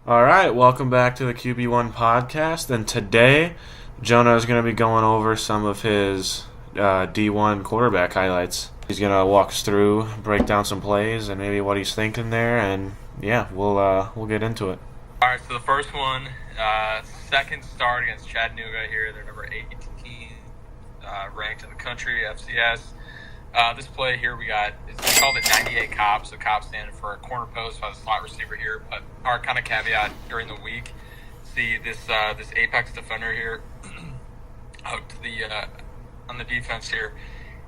All right, welcome back to the QB1 podcast. And today, Jonah is going to be going over some of his D1 quarterback highlights. He's going to walk us through, break down some plays, and maybe what he's thinking there. And yeah, we'll get into it. All right, so the first one, second start against Chattanooga here. They're number 18 ranked in the country, FCS. This play here we called it 98 Cop, so Cop standing for a corner post by the slot receiver here. But our kind of caveat during the week, see this apex defender here out to the on the defense here.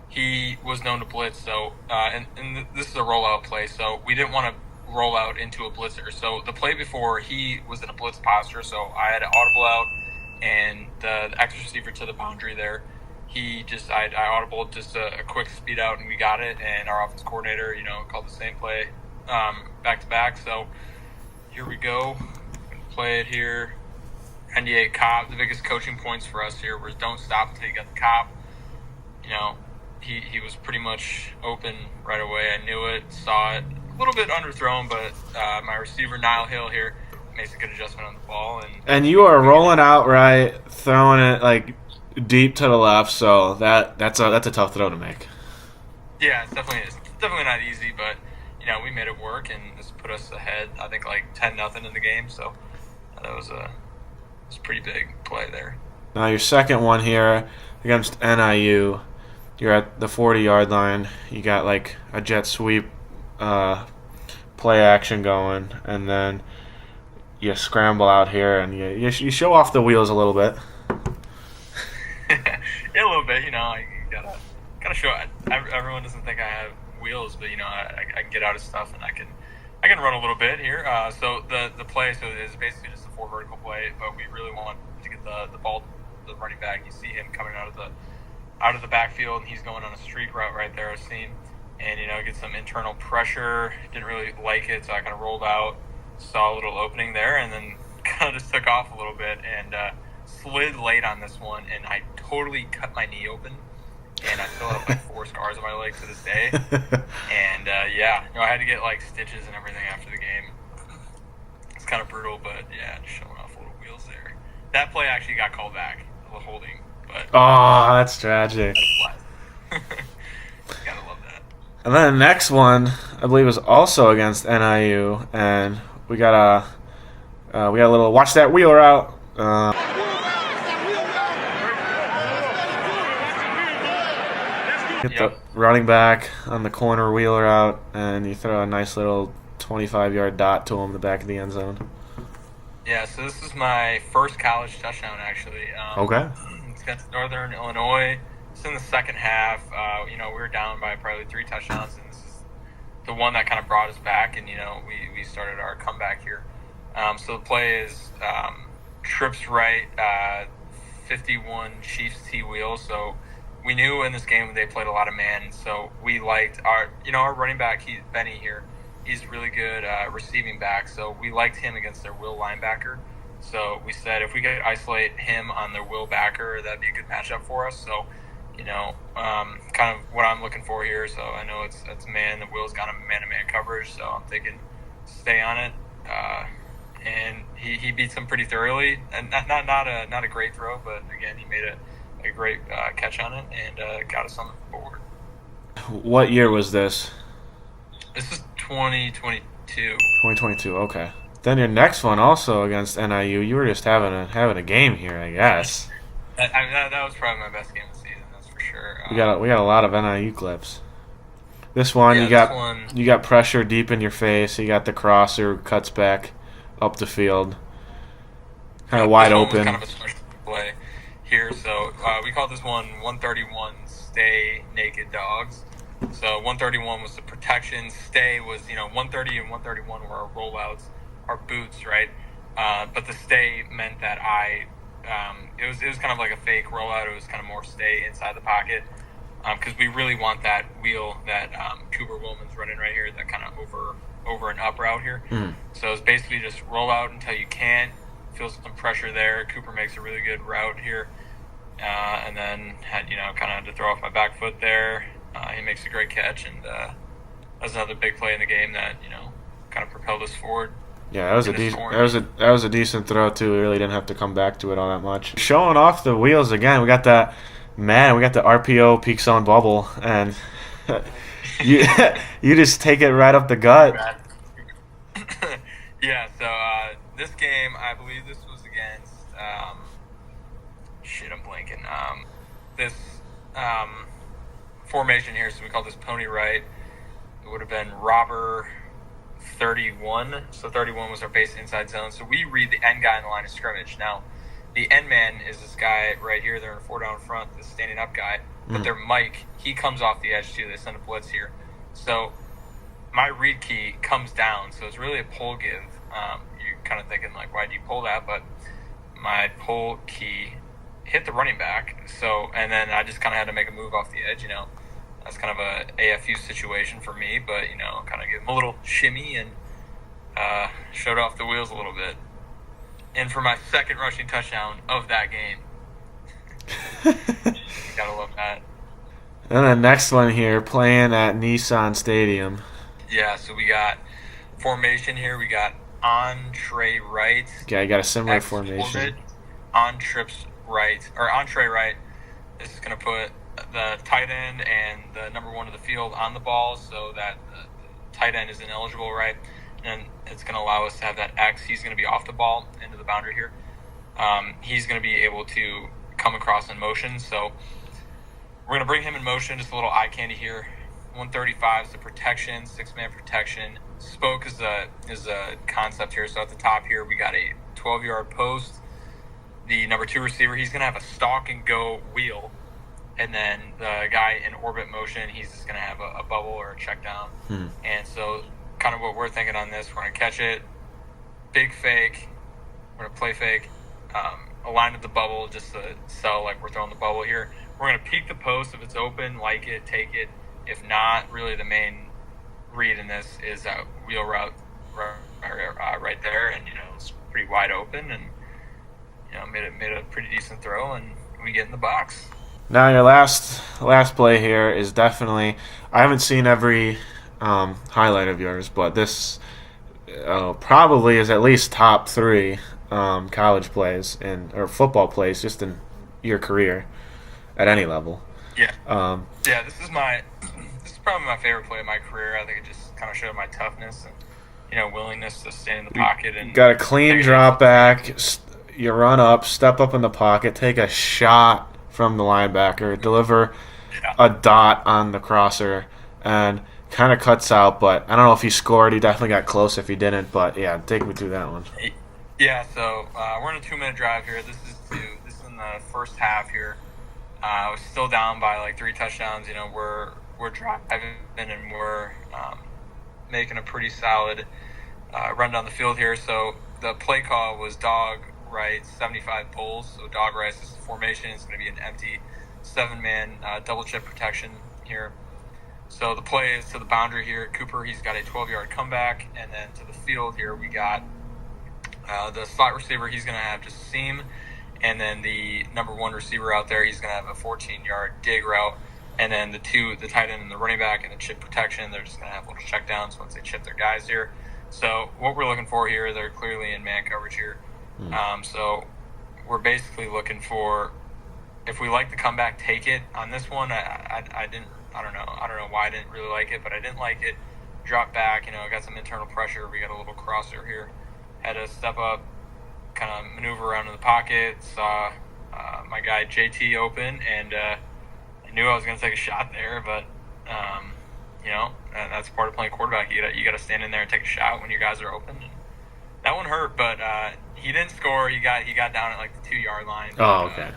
He was known to blitz, so and this is a rollout play, so we didn't want to roll out into a blitzer. So the play before, he was in a blitz posture, so I had an audible out, and the X receiver to the boundary there. I audibled just a quick speed out, and we got it. And our offense coordinator, called the same play back to back. So here we go. Play it here. 98 Cop. The biggest coaching points for us here was don't stop until you get the Cop. He was pretty much open right away. I knew it, saw it. A little bit underthrown, but my receiver Niall Hill here makes a good adjustment on the ball. And you are rolling out right, throwing it like deep to the left, so that's a tough throw to make. Yeah, it's definitely not easy, but we made it work, and this put us ahead. I think like 10-0 in the game, so that was a pretty big play there. Now your second one here against NIU, you're at the 40-yard line. You got like a jet sweep play action going, and then you scramble out here, and you show off the wheels a little bit. Yeah, a little bit. You gotta show. Everyone doesn't think I have wheels, but I can get out of stuff, and I can run a little bit here. So the play is basically just a 4 vertical play, but we really want to get the ball to the running back. You see him coming out of the backfield, and he's going on a streak route right there. I've seen, and get some internal pressure. Didn't really like it, so I kind of rolled out, saw a little opening there, and then kind of just took off a little bit and slid late on this one, and I totally cut my knee open, and I still have like 4 scars on my leg to this day. And I had to get like stitches and everything after the game. It's kind of brutal, but yeah, just showing off little wheels there. That play actually got called back, a holding, but that's tragic. Gotta love that. And then the next one, I believe, was also against NIU, and we got a little watch that wheel route. Get the running back on the corner wheeler out, and you throw a nice little 25-yard dot to him in the back of the end zone. Yeah, so this is my first college touchdown, actually. Okay. It's against Northern Illinois. It's in the second half. We were down by probably 3 touchdowns, and this is the one that kind of brought us back, and, we started our comeback here. So the play is trips right, 51 Chiefs T-wheel, so we knew in this game they played a lot of man, so we liked our running back, Benny here. He's really good receiving back, so we liked him against their will linebacker. So we said if we could isolate him on their will backer, that'd be a good matchup for us. So, kind of what I'm looking for here. So I know it's man. The will's got a man-to-man coverage, so I'm thinking stay on it. And he beats him pretty thoroughly, and not a great throw, but again he made a great catch on it and got us on the board. What year was this? This is 2022. 2022. Okay. Then your next one also against NIU. You were just having a game here, I guess. That was probably my best game of the season. That's for sure. We got a lot of NIU clips. This one you got pressure deep in your face. You got the crosser who cuts back up the field, kind of wide open. Kind of a special play here. So we called this one 131 Stay Naked Dogs. So 131 was the protection. Stay was 130 and 131 were our rollouts, our boots, right? But the stay meant that it was kind of like a fake rollout. It was kind of more stay inside the pocket because we really want that wheel that Cooper Willman's running right here, that kind of over and up route here. So it's basically just roll out until you can't. Feel some pressure there. Cooper makes a really good route here, and then had kind of to throw off my back foot there. He makes a great catch, and that's another big play in the game that kind of propelled us forward. Yeah, that was that was a decent throw too. We really didn't have to come back to it all that much. Showing off the wheels again. We got the RPO peak zone bubble, and you you just take it right up the gut. Yeah. So this game, I believe this was against. I'm blanking. This formation here, so we call this pony right. It would have been robber 31. So 31 was our base inside zone. So we read the end guy in the line of scrimmage. Now, the end man is this guy right here. They're in 4 down front, the standing up guy. But their Mike, he comes off the edge too. They send a blitz here. So my read key comes down. So it's really a pull give. You're kind of thinking, like, why do you pull that? But my pull key hit the running back. So, and then I just kind of had to make a move off the edge, That's kind of a AFU situation for me, but, kind of give him a little shimmy and showed off the wheels a little bit. And for my second rushing touchdown of that game. Gotta love that. And the next one here, playing at Nissan Stadium. Yeah, so we got formation here. We got entree right. Yeah, you got a similar formation. On trips right, or entree right. This is going to put the tight end and the number 1 of the field on the ball so that the tight end is ineligible, right? And it's going to allow us to have that X. He's going to be off the ball into the boundary here. He's going to be able to come across in motion. So we're going to bring him in motion. Just a little eye candy here. 135 is the protection, 6-man protection. Spoke is a concept here. So at the top here, we got a 12-yard post. The number 2 receiver, he's going to have a stalk and go wheel. And then the guy in orbit motion, he's just going to have a bubble or a check down. And so kind of what we're thinking on this, we're going to catch it, big fake, we're going to play fake, align with the bubble just to sell like we're throwing the bubble here. We're going to peek the post. If it's open, like it, take it. If not, really the main read in this is a wheel route right there. And, it's pretty wide open and, made a pretty decent throw, and we get in the box. Now your last play here is definitely, I haven't seen every highlight of yours, but this probably is at least top 3 college plays or football plays just in your career at any level. Yeah. This is probably my favorite play of my career. I think it just kind of showed my toughness and willingness to stand in the pocket and got a clean drop back. You run up, step up in the pocket, take a shot from the linebacker, deliver a dot on the crosser, and kind of cuts out. But I don't know if he scored. He definitely got close if he didn't. But yeah, take me through that one. Yeah, so we're in a 2-minute drive here. This is in the first half here. We're still down by like 3 touchdowns. We're driving and we're making a pretty solid run down the field here. So the play call was dog right, 75 pulls. So dog right is the formation. It's going to be an empty 7-man double chip protection here. So the play is to the boundary here. Cooper, he's got a 12-yard comeback. And then to the field here, we got the slot receiver. He's going to have just seam. And then the number 1 receiver out there, he's going to have a 14-yard dig route. And then the tight end and the running back and the chip protection, they're just going to have little checkdowns once they chip their guys here. So what we're looking for here, they're clearly in man coverage here. So we're basically looking for, if we like the comeback, take it. On this one, I don't know why I didn't really like it, but I didn't like it. Drop back, got some internal pressure. We got a little crosser here. Had to step up, kind of maneuver around in the pocket. Saw my guy JT open, and I knew I was going to take a shot there, but that's part of playing quarterback. You got to stand in there and take a shot when your guys are open. And that one hurt, but he didn't score. He got down at like the 2-yard line. Oh, okay.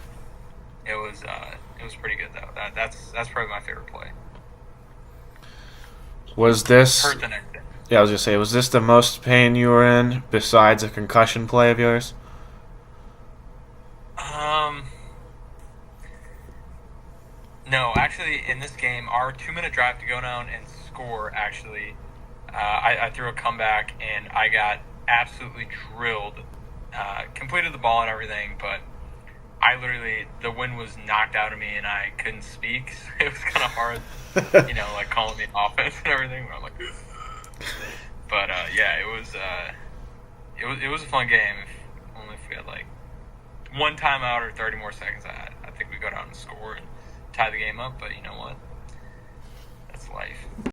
It was pretty good though. That's probably my favorite play. Was this? Hurt the next day. Yeah, I was gonna say, was this the most pain you were in besides a concussion play of yours? No, actually, in this game, our 2-minute drive to go down and score. Actually, I threw a comeback and I got absolutely drilled. Completed the ball and everything, but the wind was knocked out of me and I couldn't speak. So it was kind of hard, calling me offense and everything. But I'm like, but it it was a fun game. Only if we had like one timeout or 30 more seconds, I think we go down and score and tie the game up. But you know what? That's life.